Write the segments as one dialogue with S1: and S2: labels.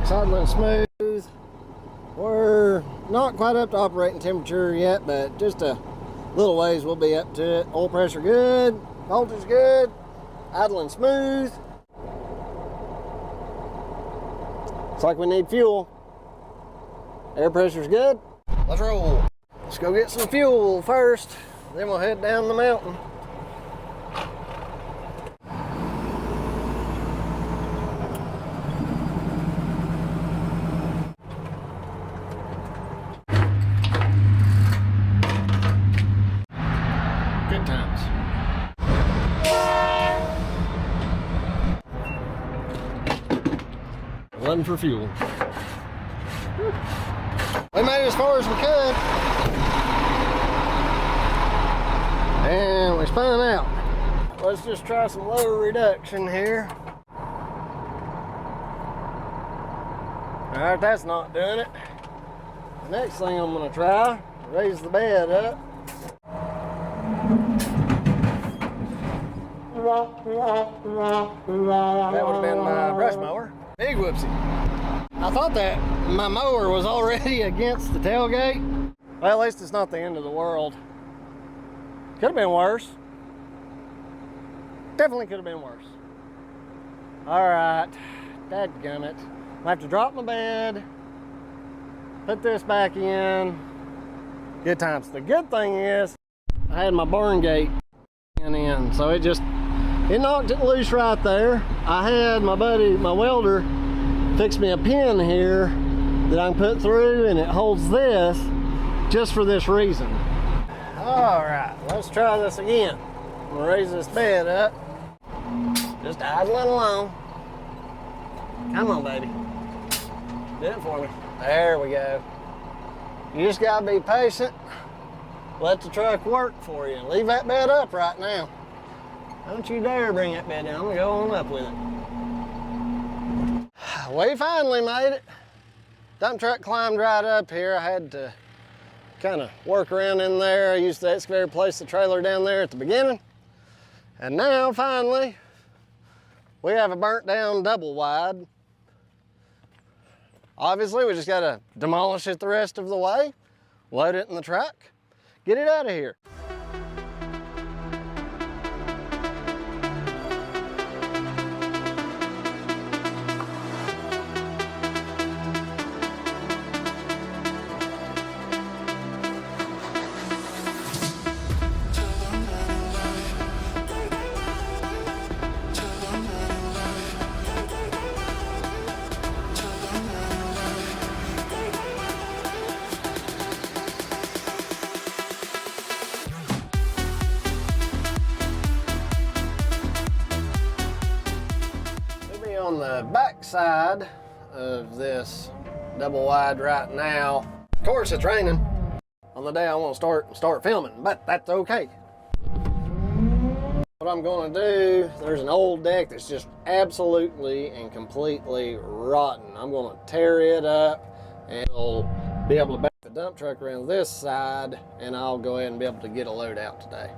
S1: Idling smooth. We're not quite up to operating temperature yet, but just a little ways we'll be up to it. Oil pressure good, voltage good, idling smooth. It's like we need fuel. Air pressure's good. Let's roll. Let's go get some fuel first, then we'll head down the mountain. Good times. Running for fuel. We made it as far as we could. And we spun out. Let's just try some lower reduction here. All right, that's not doing it. The next thing I'm gonna try, raise the bed up. That would have been my brush mower. Big whoopsie. I thought that my mower was already against the tailgate. Well, at least it's not the end of the world. Could have been worse. Definitely could have been worse. All right, dadgummit. I have to drop my bed, put this back in. Good times. The good thing is I had my barn gate in, so it knocked it loose right there. I had my buddy, my welder, fix me a pin here that I can put through, and it holds this just for this reason. All right, let's try this again. I'm gonna raise this bed up. Just idling along. Come on, baby. Do it for me. There we go. You just gotta be patient. Let the truck work for you. Leave that bed up right now. Don't you dare bring that bed down. I'm gonna go on up with it. We finally made it. Dump truck climbed right up here. I had to kind of work around in there. I used the excavator to place the trailer down there at the beginning. And now, finally, we have a burnt down double wide. Obviously, we just gotta demolish it the rest of the way, load it in the truck, get it out of here. On the back side of this double wide right now. Of course, it's raining on the day I want to start filming, but that's okay. What I'm going to do, there's an old deck that's just absolutely and completely rotten. I'm going to tear it up, and I'll be able to back the dump truck around this side, and I'll go ahead and be able to get a load out today.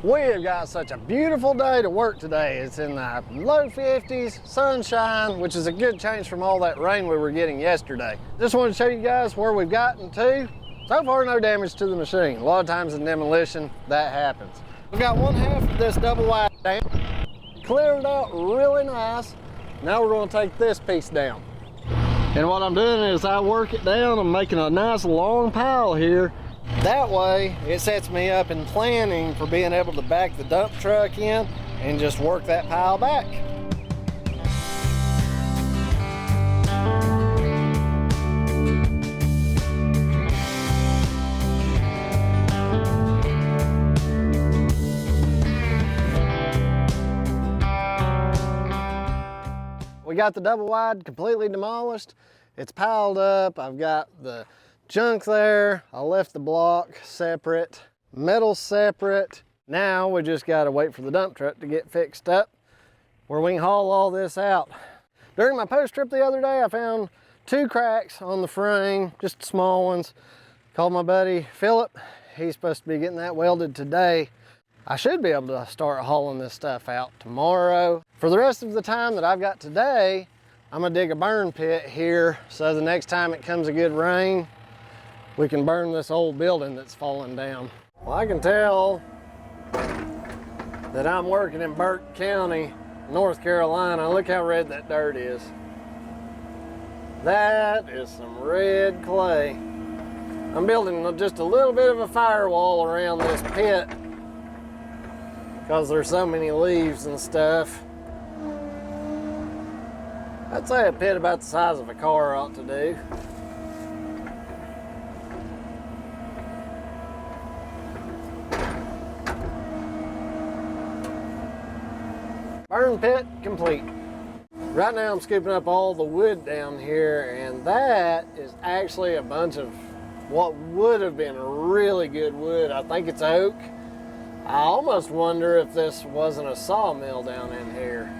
S1: We have got such a beautiful day to work today. It's in the low 50s, sunshine, which is a good change from all that rain we were getting yesterday. Just wanted to show you guys where we've gotten to. So far, no damage to the machine. A lot of times in demolition, that happens. We've got one half of this double wide down. cleared it out really nice. Now we're gonna take this piece down. And what I'm doing is I work it down. I'm making a nice long pile here. That way, it sets me up in planning for being able to back the dump truck in and just work that pile back. We got the double wide completely demolished. It's piled up. I've got the junk there. I left the block separate, metal separate. Now we just gotta wait for the dump truck to get fixed up where we can haul all this out. During my post trip the other day, I found 2 cracks on the frame, just small ones. Called my buddy Philip. He's supposed to be getting that welded today. I should be able to start hauling this stuff out tomorrow. For the rest of the time that I've got today, I'm gonna dig a burn pit here so the next time it comes a good rain, we can burn this old building that's fallen down. Well, I can tell that I'm working in Burke County, North Carolina. Look how red that dirt is. That is some red clay. I'm building just a little bit of a firewall around this pit because there's so many leaves and stuff. I'd say a pit about the size of a car ought to do. Burn pit complete. Right now I'm scooping up all the wood down here, and that is actually a bunch of what would have been really good wood. I think it's oak. I almost wonder if this wasn't a sawmill down in here.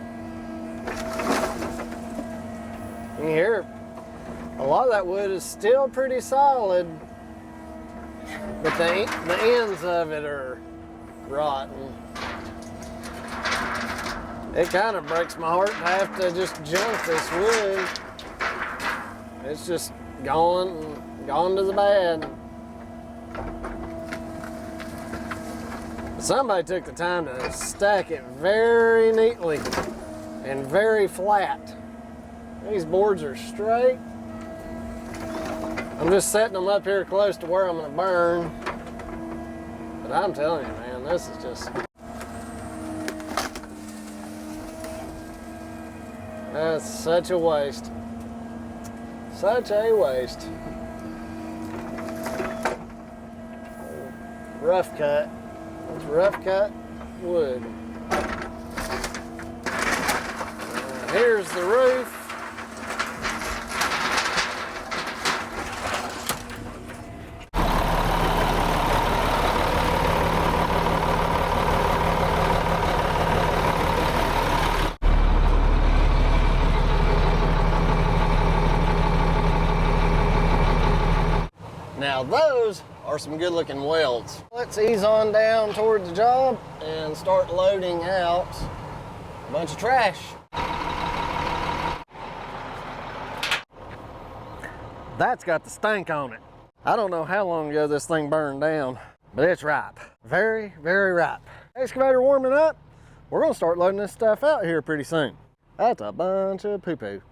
S1: You can hear a lot of that wood is still pretty solid, but the ends of it are rotten. It kind of breaks my heart to have to just junk this wood. It's just gone to the bad. Somebody took the time to stack it very neatly and very flat. These boards are straight. I'm just setting them up here close to where I'm gonna burn. But I'm telling you, man, this is just, that's such a waste. Such a waste. Rough cut. It's rough cut wood. Here's the roof. Now those are some good looking welds. Let's ease on down toward the job and start loading out a bunch of trash. That's got the stank on it. I don't know how long ago this thing burned down, but it's ripe. Very, very ripe. Excavator warming up. We're gonna start loading this stuff out here pretty soon. That's a bunch of poo-poo.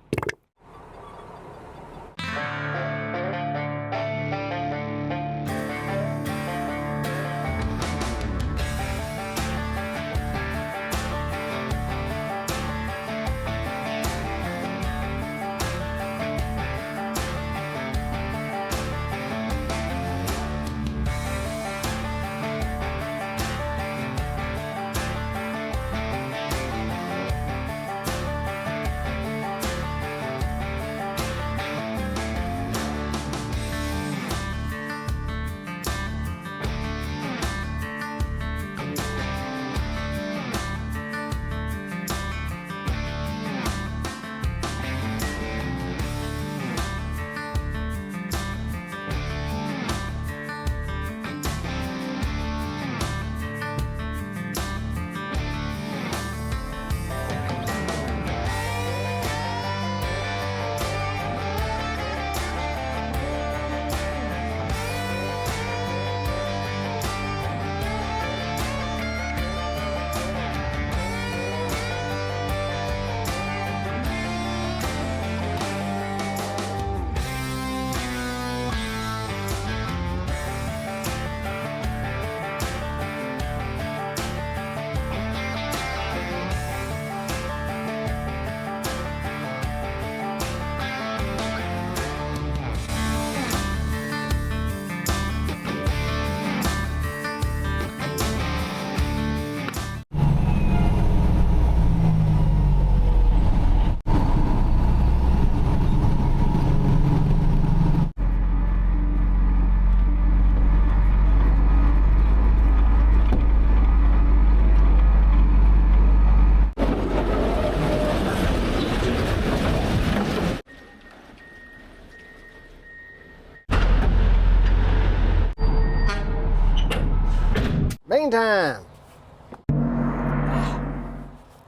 S1: Train time.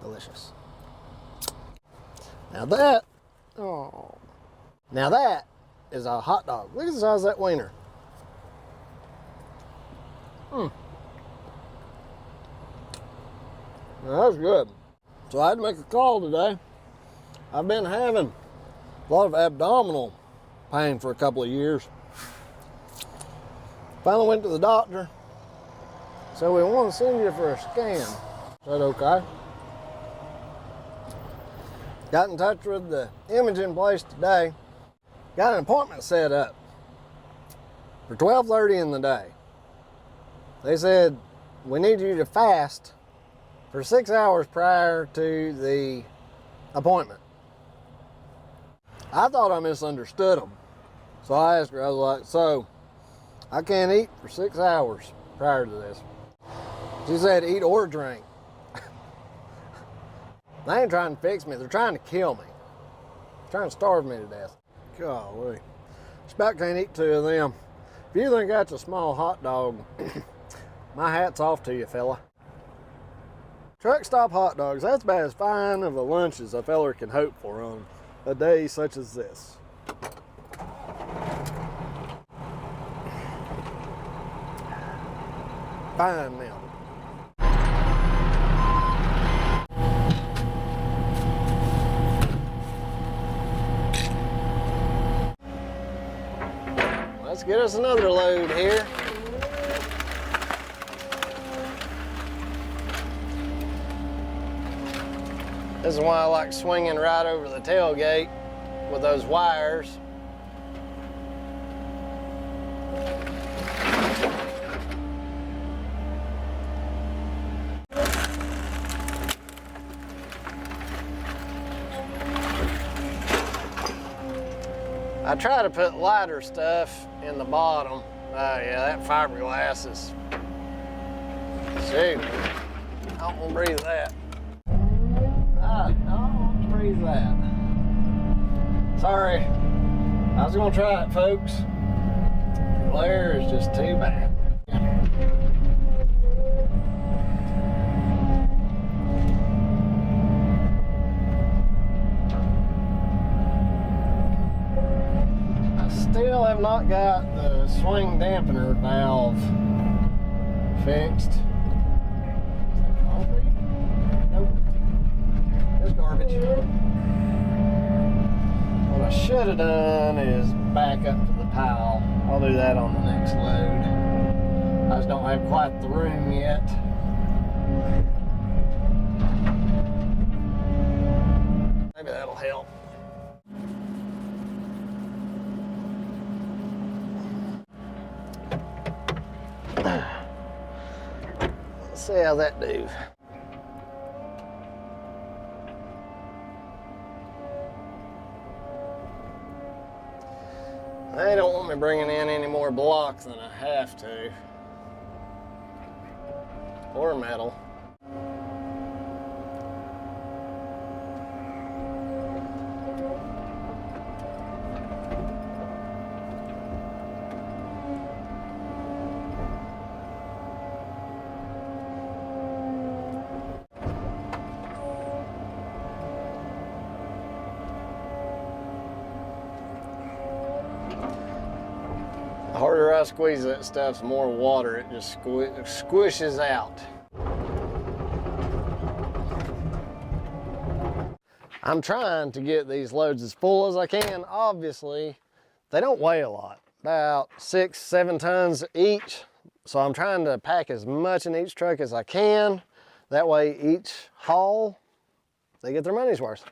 S1: Delicious. Now that, now that is a hot dog. Look at the size of that wiener. Now that's good. So I had to make a call today. I've been having a lot of abdominal pain for a couple of years. Finally went to the doctor. So we want to send you for a scan. Is that okay? Got in touch with the imaging place today. Got an appointment set up for 12:30 in the day. They said, we need you to fast for 6 hours prior to the appointment. I thought I misunderstood them. So I asked her, I was like, so I can't eat for 6 hours prior to this. She said, eat or drink. They ain't trying to fix me, they're trying to kill me. They're trying to starve me to death. Golly. Just about can't eat 2 of them. If you think that's a small hot dog, my hat's off to you, fella. Truck stop hot dogs, that's about as fine of a lunch as a feller can hope for on a day such as this. Fine now. Let's get us another load here. This is why I like swinging right over the tailgate with those wires. I try to put lighter stuff in the bottom. Oh yeah, that fiberglass is, shoot, I don't want to breathe that. I don't want to breathe that. Sorry, I was gonna try it, folks. The glare is just too bad. Still have not got the swing dampener valve fixed. Is that concrete? Nope. It's garbage. What I should have done is back up to the pile. I'll do that on the next load. I just don't have quite the room yet. Maybe that'll help. Let's see how that do. They don't want me bringing in any more blocks than I have to. Or metal. The harder I squeeze that stuff, the more water it just squishes out. I'm trying to get these loads as full as I can. Obviously, they don't weigh a lot, about 6-7 tons each. So I'm trying to pack as much in each truck as I can. That way each haul, they get their money's worth.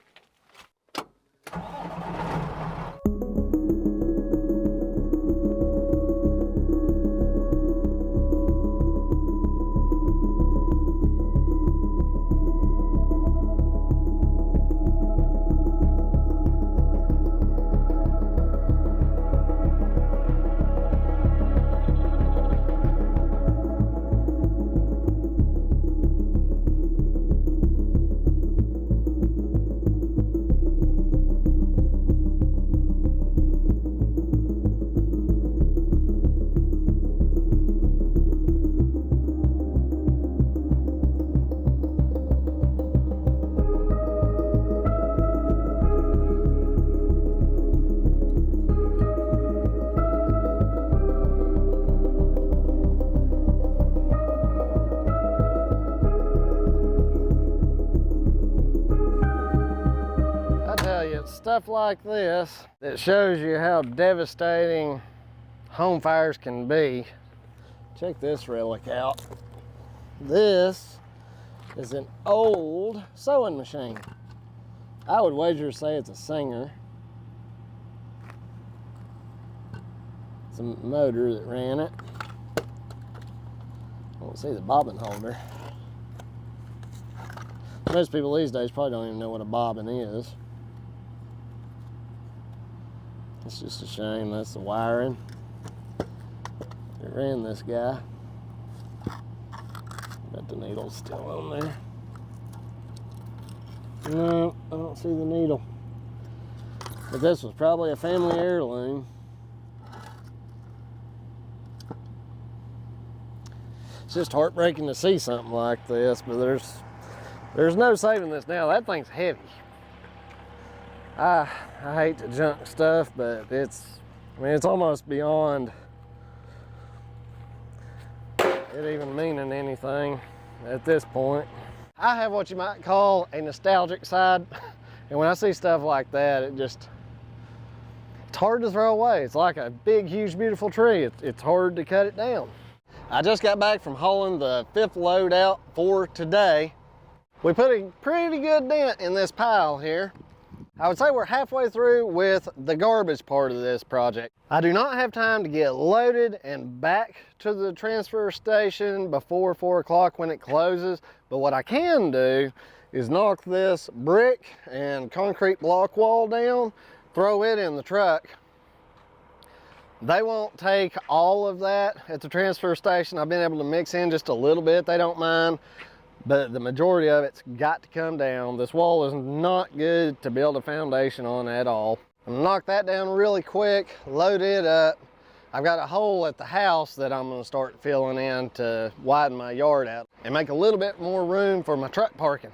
S1: stuff like this that shows you how devastating home fires can be. Check this relic out. This is an old sewing machine. I would wager to say it's a Singer. It's a motor that ran it. I don't see the bobbin holder. Most people these days probably don't even know what a bobbin is. It's just a shame. That's the wiring. It ran this guy. Bet the needle's still on there. No, I don't see the needle. But this was probably a family heirloom. It's just heartbreaking to see something like this, but there's no saving this now. That thing's heavy. I hate to junk stuff, but it's almost beyond it even meaning anything at this point. I have what you might call a nostalgic side, and when I see stuff like that, it's hard to throw away. It's like a big, huge, beautiful tree. It's hard to cut it down. I just got back from hauling the 5th load out for today. We put a pretty good dent in this pile here. I would say we're halfway through with the garbage part of this project. I do not have time to get loaded and back to the transfer station before 4 o'clock when it closes, but what I can do is knock this brick and concrete block wall down, throw it in the truck. They won't take all of that at the transfer station. I've been able to mix in just a little bit, they don't mind. But the majority of it's got to come down. This wall is not good to build a foundation on at all. I'm gonna knock that down really quick, load it up. I've got a hole at the house that I'm gonna start filling in to widen my yard out and make a little bit more room for my truck parking.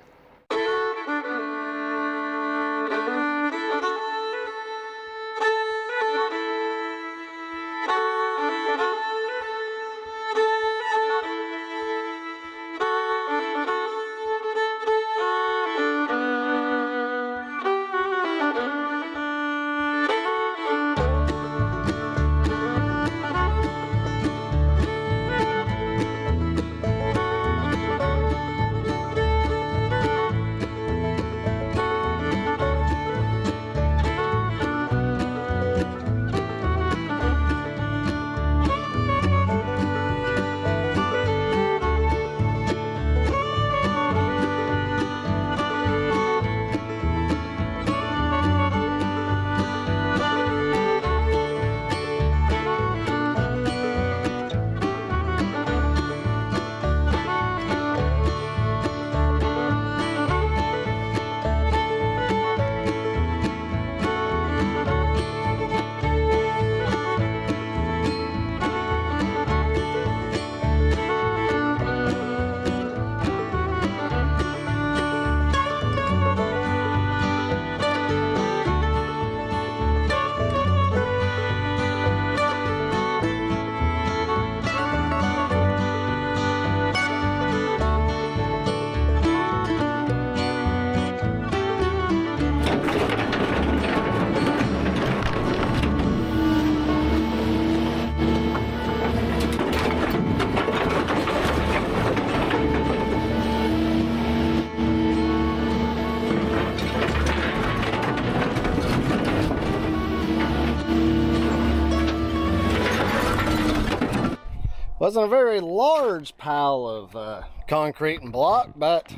S1: Wasn't a very large pile of concrete and block, but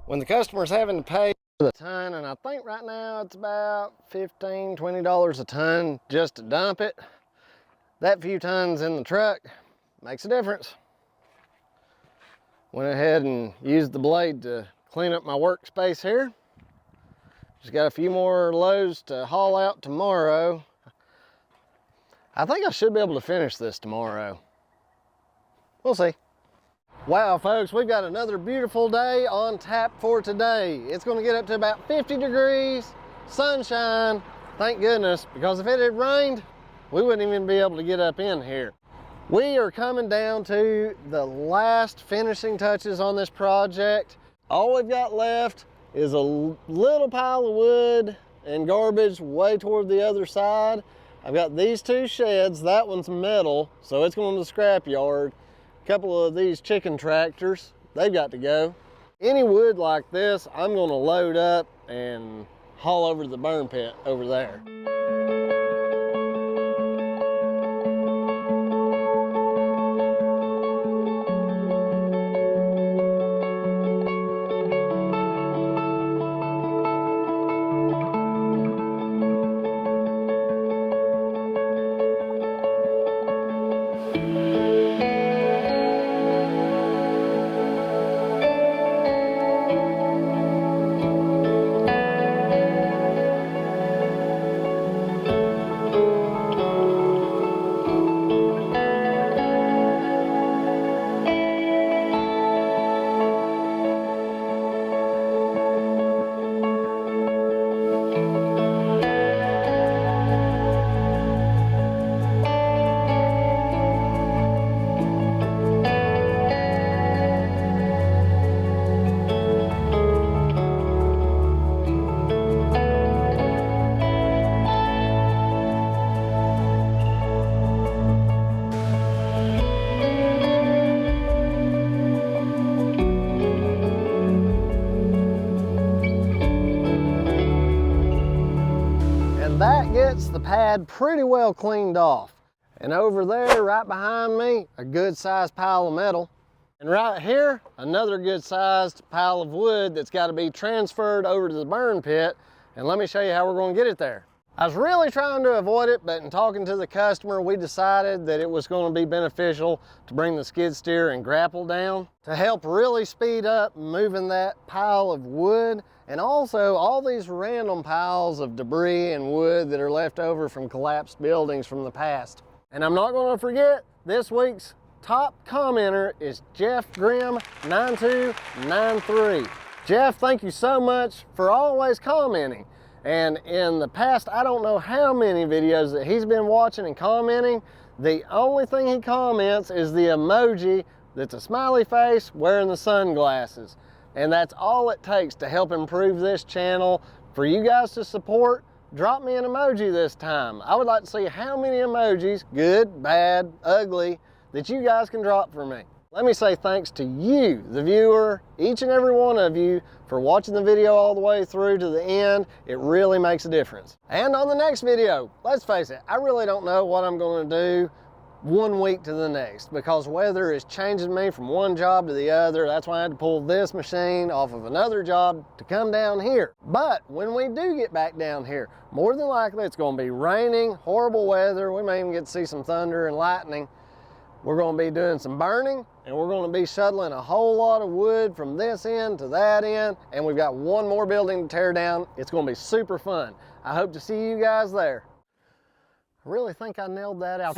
S1: when the customer's having to pay a ton, and I think right now it's about $15, $20 a ton just to dump it, that few tons in the truck makes a difference. Went ahead and used the blade to clean up my workspace here. Just got a few more loads to haul out tomorrow. I think I should be able to finish this tomorrow. We'll see. Wow, folks, we've got another beautiful day on tap for today. It's going to get up to about 50 degrees, sunshine, thank goodness, because if it had rained, we wouldn't even be able to get up in here. We are coming down to the last finishing touches on this project. All we've got left is a little pile of wood and garbage way toward the other side. I've got these two sheds. That one's metal, so it's going to the scrap yard. A couple of these chicken tractors, they've got to go. Any wood like this, I'm going to load up and haul over to the burn pit over there. That gets the pad pretty well cleaned off. And over there, right behind me, a good sized pile of metal. And right here, another good sized pile of wood that's got to be transferred over to the burn pit. And let me show you how we're going to get it there. I was really trying to avoid it, but in talking to the customer, we decided that it was going to be beneficial to bring the skid steer and grapple down to help really speed up moving that pile of wood, and also all these random piles of debris and wood that are left over from collapsed buildings from the past. And I'm not going to forget, this week's top commenter is Jeff Grimm 9293. Jeff, thank you so much for always commenting. And in the past, I don't know how many videos that he's been watching and commenting, the only thing he comments is the emoji that's a smiley face wearing the sunglasses. And that's all it takes to help improve this channel. For you guys to support, drop me an emoji this time. I would like to see how many emojis, good, bad, ugly, that you guys can drop for me. Let me say thanks to you, the viewer, each and every one of you, for watching the video all the way through to the end. It really makes a difference. And on the next video, let's face it, I really don't know what I'm going to do one week to the next, because weather is changing me from one job to the other. That's why I had to pull this machine off of another job to come down here. But when we do get back down here, more than likely it's going to be raining, horrible weather. We may even get to see some thunder and lightning. We're going to be doing some burning, and we're going to be shuttling a whole lot of wood from this end to that end, and we've got one more building to tear down. It's going to be super fun. I hope to see you guys there. I really think I nailed that out.